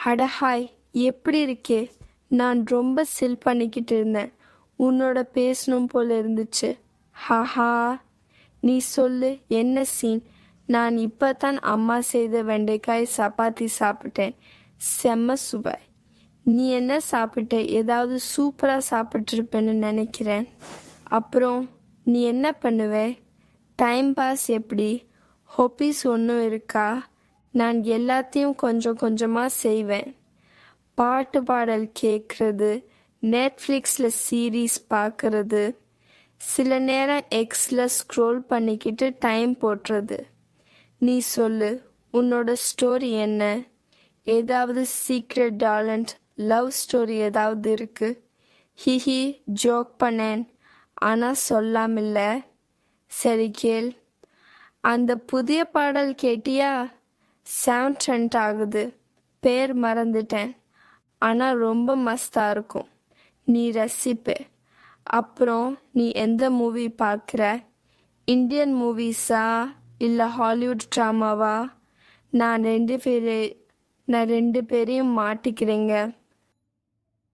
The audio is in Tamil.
அட ஹாய், எப்படி இருக்கே? நான் ரொம்ப சில் பண்ணிக்கிட்டு இருந்தேன். உன்னோட பேசணும் போல இருந்துச்சு. ஹஹா. நீ சொல்லு, என்ன சீன்? நான் இப்பதான் அம்மா செய்த வெண்டைக்காய் சப்பாத்தி சாப்பிட்டேன். செம்ம சுவை. நீ என்ன சாப்பிட்ட? ஏதாவது சூப்பரா சாப்பிட்டிருப்பேன்னு நினைக்கிறேன். அப்புறம் நீ என்ன பண்ணுவே? டைம் பாஸ் எப்படி? ஹாபீஸ் ஒன்றும் இருக்கா? நான் எல்லாத்தையும் கொஞ்சம் கொஞ்சமாக செய்வேன். பாட்டு பாடல் கேட்குறது, நெட்ஃப்ளிக்ஸில் சீரீஸ் பார்க்கறது, சில நேரம் எக்ஸில் ஸ்க்ரோல் பண்ணிக்கிட்டு டைம் போட்டுறது. நீ சொல்லு, உன்னோட ஸ்டோரி என்ன? ஏதாவது சீக்ரெட் டாலண்ட், லவ் ஸ்டோரி ஏதாவது இருக்கு? ஹிஹி, ஜோக் பண்ணேன், ஆனால் சொல்லாமில்ல. சரி கேள். அந்த புதிய பாடல் கேட்டியா? சவுண்ட் ட்ரெண்ட் ஆகுது. பேர் மறந்துட்டேன், ஆனால் ரொம்ப மஸ்தா இருக்கும். நீ ரசிப்பே. அப்புறம் நீ எந்த மூவி பார்க்குற? இந்தியன் மூவிஸா இல்லை ஹாலிவுட் ட்ராமாவா? நான் ரெண்டு பேரையும் மாட்டிக்கிறேங்க.